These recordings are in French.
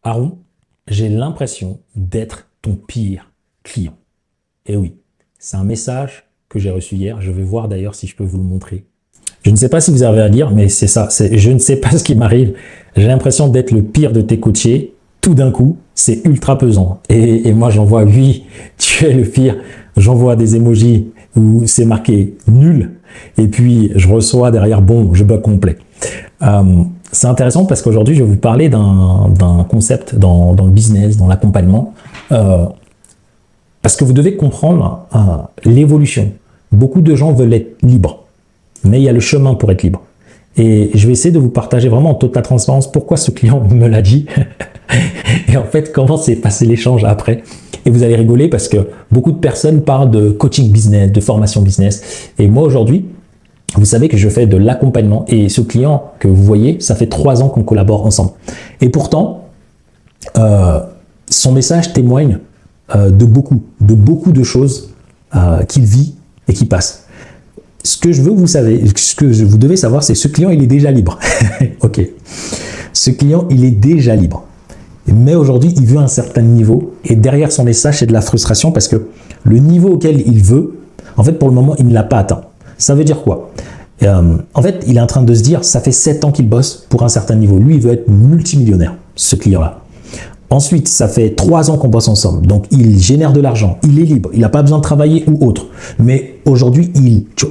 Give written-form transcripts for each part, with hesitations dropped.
Haroun, j'ai l'impression d'être ton pire client. Et oui, c'est un message que j'ai reçu hier. Je vais voir d'ailleurs si je peux vous le montrer. Je ne sais pas si vous avez à lire, mais c'est ça. Je ne sais pas ce qui m'arrive. J'ai l'impression d'être le pire de tes coachés. Tout d'un coup, c'est ultra pesant. Et moi, j'envoie, oui, tu es le pire. J'envoie des emojis où c'est marqué nul. Et puis, je reçois derrière, bon, je bug complet. C'est intéressant parce qu'aujourd'hui, je vais vous parler d'un concept dans le business, dans l'accompagnement. Parce que vous devez comprendre l'évolution. Beaucoup de gens veulent être libres, mais il y a le chemin pour être libre. Et je vais essayer de vous partager vraiment en toute la transparence pourquoi ce client me l'a dit et en fait comment s'est passé l'échange après. Et vous allez rigoler parce que beaucoup de personnes parlent de coaching business, de formation business. Et moi aujourd'hui, vous savez que je fais de l'accompagnement et ce client que vous voyez, ça fait 3 ans qu'on collabore ensemble. Et pourtant, son message témoigne de beaucoup de choses qu'il vit et qu'il passe. Ce que vous devez savoir, c'est que ce client, il est déjà libre. Ok. Ce client, il est déjà libre. Mais aujourd'hui, il veut un certain niveau et derrière son message, c'est de la frustration parce que le niveau auquel il veut, en fait, pour le moment, il ne l'a pas atteint. Ça veut dire quoi? En fait, il est en train de se dire, ça fait 7 ans qu'il bosse pour un certain niveau. Lui, il veut être multimillionnaire, ce client-là. Ensuite, ça fait 3 ans qu'on bosse ensemble. Donc, il génère de l'argent. Il est libre. Il n'a pas besoin de travailler ou autre. Mais aujourd'hui,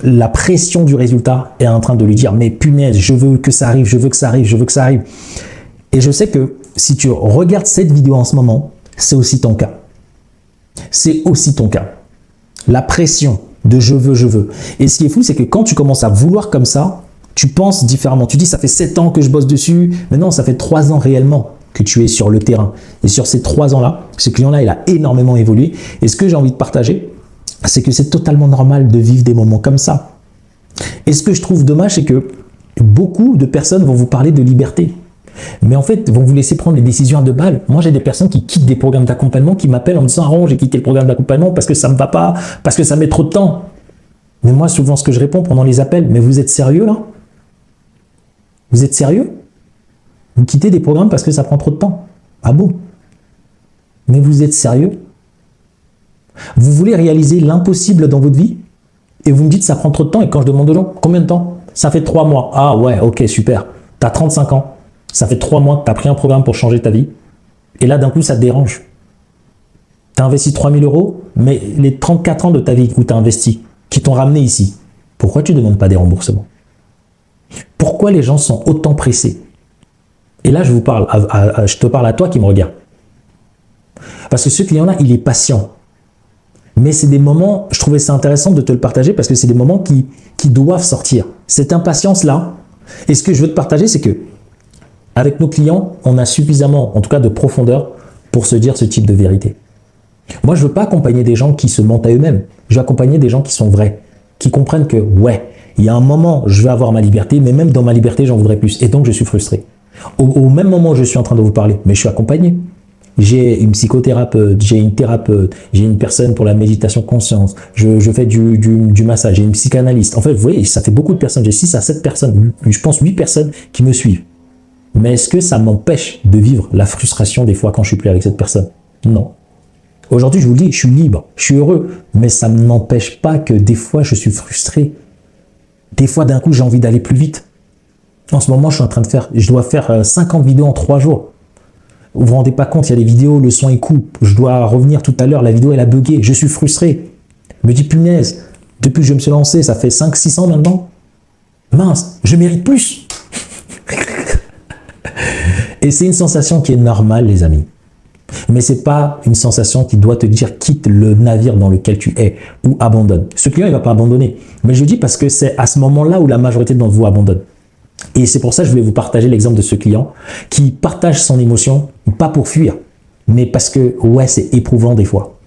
la pression du résultat est en train de lui dire, mais punaise, je veux que ça arrive, je veux que ça arrive, je veux que ça arrive. Et je sais que si tu regardes cette vidéo en ce moment, c'est aussi ton cas. C'est aussi ton cas. La pression de je veux. Et ce qui est fou, c'est que quand tu commences à vouloir comme ça, tu penses différemment. Tu dis, ça fait 7 ans que je bosse dessus. Mais non, ça fait 3 ans réellement que tu es sur le terrain. Et sur ces 3 ans-là, ce client-là, il a énormément évolué. Et ce que j'ai envie de partager, c'est que c'est totalement normal de vivre des moments comme ça. Et ce que je trouve dommage, c'est que beaucoup de personnes vont vous parler de liberté. Mais en fait, vont vous laisser prendre les décisions à 2 balles. Moi, j'ai des personnes qui quittent des programmes d'accompagnement, qui m'appellent en me disant « Ah, j'ai quitté le programme d'accompagnement parce que ça ne me va pas, parce que ça met trop de temps. » Mais moi, souvent, ce que je réponds pendant les appels, « Mais vous êtes sérieux, là? Vous êtes sérieux? Vous quittez des programmes parce que ça prend trop de temps. Ah bon? Mais vous êtes sérieux? Vous voulez réaliser l'impossible dans votre vie et vous me dites ça prend trop de temps et quand je demande aux gens combien de temps? Ça fait 3 mois. Ah ouais, ok, super. Tu as 35 ans. Ça fait 3 mois que tu as pris un programme pour changer ta vie. Et là, d'un coup, ça te dérange. Tu as investi 3 000 euros, mais les 34 ans de ta vie où tu as investi, qui t'ont ramené ici, pourquoi tu ne demandes pas des remboursements? Pourquoi les gens sont autant pressés? Et là, je te parle à toi qui me regarde. Parce que ce client-là, il est patient. Mais c'est des moments, je trouvais ça intéressant de te le partager parce que c'est des moments qui doivent sortir. Cette impatience-là, et ce que je veux te partager, c'est que avec nos clients, on a suffisamment, en tout cas de profondeur, pour se dire ce type de vérité. Moi, je ne veux pas accompagner des gens qui se mentent à eux-mêmes. Je veux accompagner des gens qui sont vrais, qui comprennent que, ouais, il y a un moment, je vais avoir ma liberté, mais même dans ma liberté, j'en voudrais plus. Et donc, je suis frustré. Au même moment où je suis en train de vous parler, mais je suis accompagné. J'ai une psychothérapeute, j'ai une thérapeute, j'ai une personne pour la méditation conscience, je fais du massage, j'ai une psychanalyste. En fait, vous voyez, ça fait beaucoup de personnes, j'ai 6 à 7 personnes, je pense 8 personnes qui me suivent. Mais est-ce que ça m'empêche de vivre la frustration des fois quand je suis plus avec cette personne? Non. Aujourd'hui, je vous le dis, je suis libre, je suis heureux, mais ça ne m'empêche pas que des fois, je suis frustré. Des fois, d'un coup, j'ai envie d'aller plus vite. En ce moment, je dois faire 50 vidéos en 3 jours. Vous vous rendez pas compte, il y a des vidéos, le son est coupe. Je dois revenir tout à l'heure, la vidéo, elle a bugué. Je suis frustré. Je me dis, punaise, depuis que je me suis lancé, ça fait 5-6 ans maintenant. Mince, je mérite plus. Et c'est une sensation qui est normale, les amis. Mais c'est pas une sensation qui doit te dire quitte le navire dans lequel tu es ou abandonne. Ce client, il va pas abandonner. Mais je dis parce que c'est à ce moment-là où la majorité d'entre vous abandonne. Et c'est pour ça que je voulais vous partager l'exemple de ce client qui partage son émotion, pas pour fuir, mais parce que, ouais, c'est éprouvant des fois.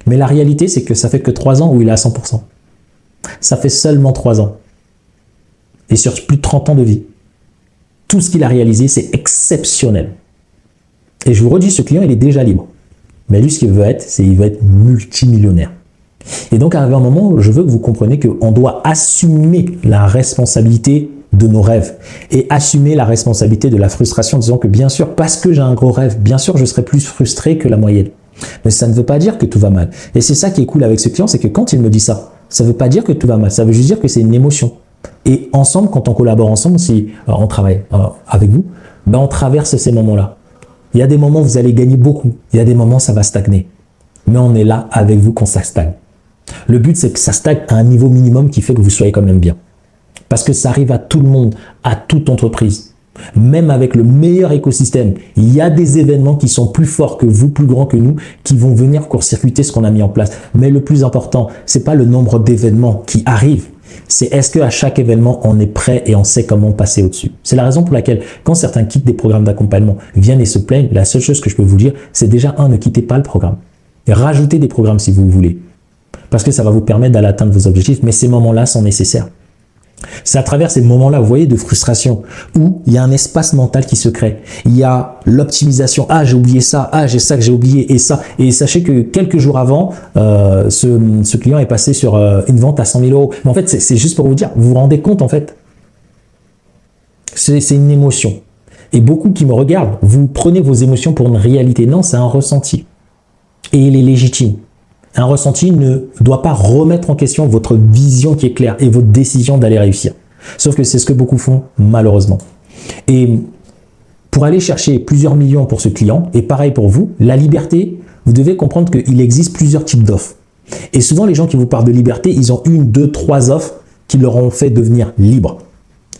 Mais la réalité, c'est que ça fait que 3 ans où il est à 100%. Ça fait seulement 3 ans. Et sur plus de 30 ans de vie. Tout ce qu'il a réalisé, c'est exceptionnel. Et je vous redis, ce client, il est déjà libre. Mais lui, ce qu'il veut être, c'est qu'il veut être multimillionnaire. Et donc, arrivé un moment où je veux que vous compreniez qu'on doit assumer la responsabilité de nos rêves et assumer la responsabilité de la frustration en disant que bien sûr, parce que j'ai un gros rêve, bien sûr, je serai plus frustré que la moyenne. Mais ça ne veut pas dire que tout va mal. Et c'est ça qui est cool avec ce client, c'est que quand il me dit ça, ça ne veut pas dire que tout va mal, ça veut juste dire que c'est une émotion. Et ensemble, quand on collabore ensemble, si on travaille avec vous, ben on traverse ces moments-là. Il y a des moments où vous allez gagner beaucoup, il y a des moments où ça va stagner. Mais on est là avec vous quand ça stagne. Le but, c'est que ça stagne à un niveau minimum qui fait que vous soyez quand même bien. Parce que ça arrive à tout le monde, à toute entreprise. Même avec le meilleur écosystème, il y a des événements qui sont plus forts que vous, plus grands que nous, qui vont venir court-circuiter ce qu'on a mis en place. Mais le plus important, c'est pas le nombre d'événements qui arrivent, c'est est-ce qu'à chaque événement, on est prêt et on sait comment passer au-dessus. C'est la raison pour laquelle, quand certains quittent des programmes d'accompagnement, viennent et se plaignent, la seule chose que je peux vous dire, c'est déjà, ne quittez pas le programme. Rajoutez des programmes si vous voulez. Parce que ça va vous permettre d'aller atteindre vos objectifs, mais ces moments-là sont nécessaires. C'est à travers ces moments-là, vous voyez, de frustration, où il y a un espace mental qui se crée. Il y a l'optimisation. Ah, j'ai oublié ça. Ah, j'ai ça que j'ai oublié et ça. Et sachez que quelques jours avant, ce client est passé sur une vente à 100 000 euros. Mais en fait, c'est juste pour vous dire, vous vous rendez compte, en fait. C'est une émotion. Et beaucoup qui me regardent, vous prenez vos émotions pour une réalité. Non, c'est un ressenti. Et il est légitime. Un ressenti ne doit pas remettre en question votre vision qui est claire et votre décision d'aller réussir. Sauf que c'est ce que beaucoup font, malheureusement. Et pour aller chercher plusieurs millions pour ce client, et pareil pour vous, la liberté, vous devez comprendre qu'il existe plusieurs types d'offres. Et souvent, les gens qui vous parlent de liberté, ils ont 1, 2, 3 offres qui leur ont fait devenir libres.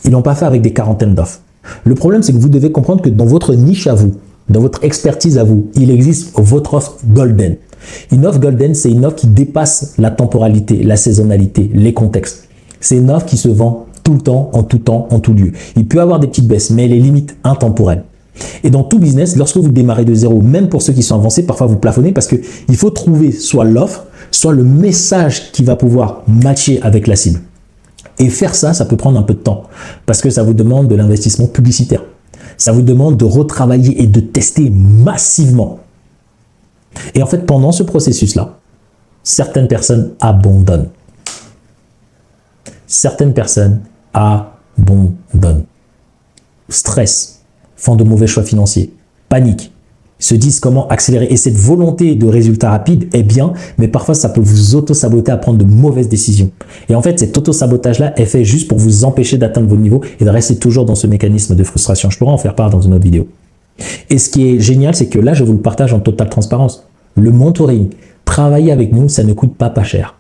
Ils l'ont pas fait avec des quarantaines d'offres. Le problème, c'est que vous devez comprendre que dans votre niche à vous, dans votre expertise à vous, il existe votre offre golden. Une offre golden, c'est une offre qui dépasse la temporalité, la saisonnalité, les contextes. C'est une offre qui se vend tout le temps, en tout lieu. Il peut y avoir des petites baisses, mais elle est limite intemporelle. Et dans tout business, lorsque vous démarrez de zéro, même pour ceux qui sont avancés, parfois vous plafonnez parce que il faut trouver soit l'offre, soit le message qui va pouvoir matcher avec la cible. Et faire ça, ça peut prendre un peu de temps parce que ça vous demande de l'investissement publicitaire. Ça vous demande de retravailler et de tester massivement. Et en fait, pendant ce processus-là, certaines personnes abandonnent. Certaines personnes abandonnent. Stress, font de mauvais choix financiers, panique, se disent comment accélérer. Et cette volonté de résultats rapides est bien, mais parfois ça peut vous auto-saboter à prendre de mauvaises décisions. Et en fait, cet auto-sabotage-là est fait juste pour vous empêcher d'atteindre vos niveaux et de rester toujours dans ce mécanisme de frustration. Je pourrais en faire part dans une autre vidéo. Et ce qui est génial, c'est que là, je vous le partage en totale transparence. Le mentoring, travailler avec nous, ça ne coûte pas cher.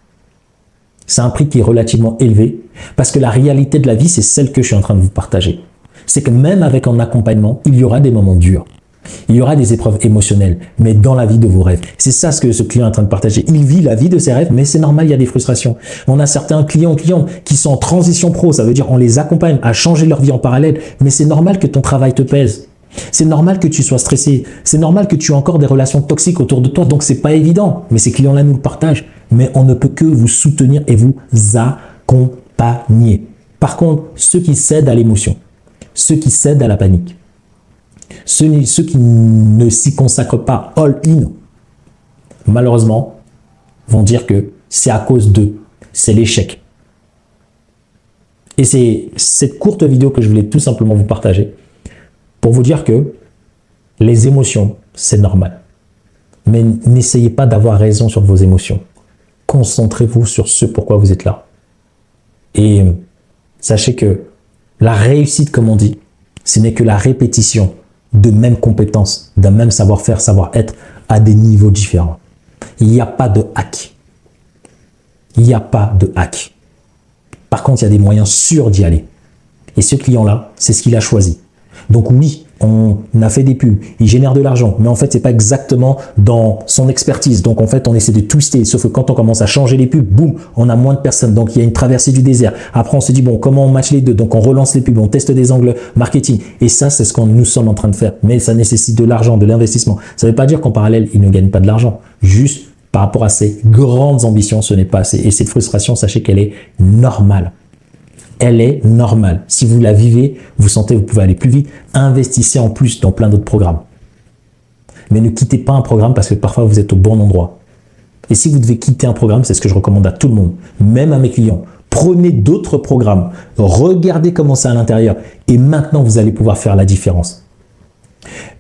C'est un prix qui est relativement élevé parce que la réalité de la vie, c'est celle que je suis en train de vous partager. C'est que même avec un accompagnement, il y aura des moments durs. Il y aura des épreuves émotionnelles, mais dans la vie de vos rêves. C'est ça ce que ce client est en train de partager. Il vit la vie de ses rêves, mais c'est normal, il y a des frustrations. On a certains clients qui sont en transition pro, ça veut dire on les accompagne à changer leur vie en parallèle, mais c'est normal que ton travail te pèse. C'est normal que tu sois stressé. C'est normal que tu aies encore des relations toxiques autour de toi. Donc, c'est pas évident. Mais ces clients-là nous le partagent. Mais on ne peut que vous soutenir et vous accompagner. Par contre, ceux qui cèdent à l'émotion, ceux qui cèdent à la panique, ceux qui ne s'y consacrent pas all-in, malheureusement, vont dire que c'est à cause d'eux. C'est l'échec. Et c'est cette courte vidéo que je voulais tout simplement vous partager pour vous dire que les émotions, c'est normal. Mais n'essayez pas d'avoir raison sur vos émotions. Concentrez-vous sur ce pourquoi vous êtes là. Et sachez que la réussite, comme on dit, ce n'est que la répétition de mêmes compétences, d'un même savoir-faire, savoir-être à des niveaux différents. Il n'y a pas de hack. Il n'y a pas de hack. Par contre, il y a des moyens sûrs d'y aller. Et ce client-là, c'est ce qu'il a choisi. Donc oui, on a fait des pubs, il génère de l'argent, mais en fait, c'est pas exactement dans son expertise. Donc en fait, on essaie de twister, sauf que quand on commence à changer les pubs, boum, on a moins de personnes. Donc il y a une traversée du désert. Après, on se dit, bon, comment on match les deux? Donc on relance les pubs, on teste des angles marketing. Et ça, c'est ce que nous sommes en train de faire. Mais ça nécessite de l'argent, de l'investissement. Ça ne veut pas dire qu'en parallèle, il ne gagne pas de l'argent. Juste par rapport à ses grandes ambitions, ce n'est pas assez. Et cette frustration, sachez qu'elle est normale. Elle est normale. Si vous la vivez, vous sentez que vous pouvez aller plus vite, investissez en plus dans plein d'autres programmes. Mais ne quittez pas un programme parce que parfois vous êtes au bon endroit. Et si vous devez quitter un programme, c'est ce que je recommande à tout le monde, même à mes clients. Prenez d'autres programmes, regardez comment c'est à l'intérieur et maintenant vous allez pouvoir faire la différence.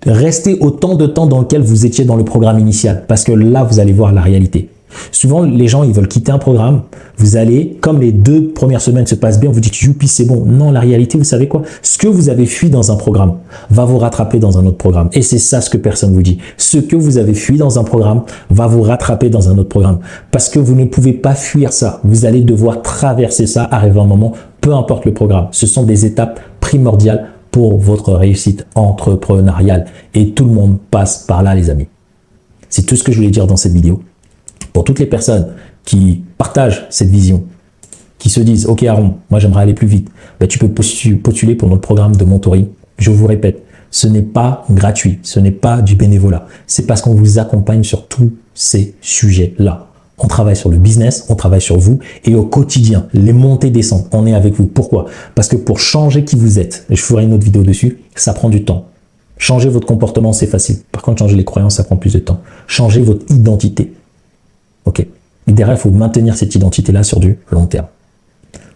Restez autant de temps dans lequel vous étiez dans le programme initial parce que là, vous allez voir la réalité. Souvent, les gens, ils veulent quitter un programme. Vous allez, comme les 2 premières semaines se passent bien, vous dites « youpi, c'est bon ». Non, la réalité, vous savez quoi? Ce que vous avez fui dans un programme va vous rattraper dans un autre programme. Et c'est ça ce que personne vous dit. Ce que vous avez fui dans un programme va vous rattraper dans un autre programme. Parce que vous ne pouvez pas fuir ça. Vous allez devoir traverser ça, arriver un moment, peu importe le programme. Ce sont des étapes primordiales pour votre réussite entrepreneuriale. Et tout le monde passe par là, les amis. C'est tout ce que je voulais dire dans cette vidéo. Pour toutes les personnes qui partagent cette vision, qui se disent « Ok Aaron, moi j'aimerais aller plus vite », ben, tu peux postuler pour notre programme de mentoring. Je vous répète, ce n'est pas gratuit, ce n'est pas du bénévolat. C'est parce qu'on vous accompagne sur tous ces sujets-là. On travaille sur le business, on travaille sur vous et au quotidien, les montées descentes, on est avec vous. Pourquoi? Parce que pour changer qui vous êtes, et je ferai une autre vidéo dessus, ça prend du temps. Changer votre comportement, c'est facile. Par contre, changer les croyances, ça prend plus de temps. Changer votre identité. Ok. Et derrière, il faut maintenir cette identité-là sur du long terme.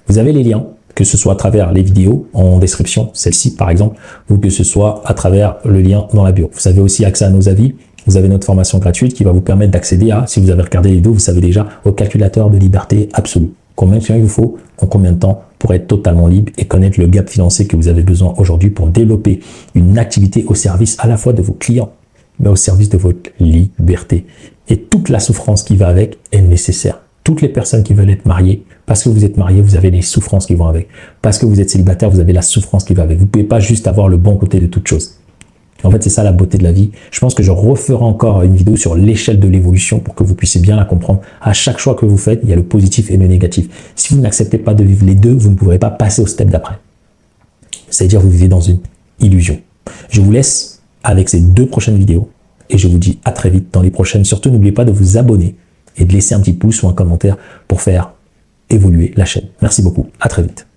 Vous avez les liens, que ce soit à travers les vidéos en description, celle-ci par exemple, ou que ce soit à travers le lien dans la bio. Vous avez aussi accès à nos avis. Vous avez notre formation gratuite qui va vous permettre d'accéder à, si vous avez regardé les vidéos, vous savez déjà, au calculateur de liberté absolue. Combien de temps il vous faut, en combien de temps pour être totalement libre et connaître le gap financier que vous avez besoin aujourd'hui pour développer une activité au service à la fois de vos clients, mais au service de votre liberté. Et toute la souffrance qui va avec est nécessaire. Toutes les personnes qui veulent être mariées, parce que vous êtes marié, vous avez les souffrances qui vont avec. Parce que vous êtes célibataire, vous avez la souffrance qui va avec. Vous ne pouvez pas juste avoir le bon côté de toute chose. En fait, c'est ça la beauté de la vie. Je pense que je referai encore une vidéo sur l'échelle de l'évolution pour que vous puissiez bien la comprendre. À chaque choix que vous faites, il y a le positif et le négatif. Si vous n'acceptez pas de vivre les deux, vous ne pourrez pas passer au step d'après. C'est-à-dire vous vivez dans une illusion. Je vous laisse avec ces 2 prochaines vidéos. Et je vous dis à très vite dans les prochaines. Surtout, n'oubliez pas de vous abonner et de laisser un petit pouce ou un commentaire pour faire évoluer la chaîne. Merci beaucoup. À très vite.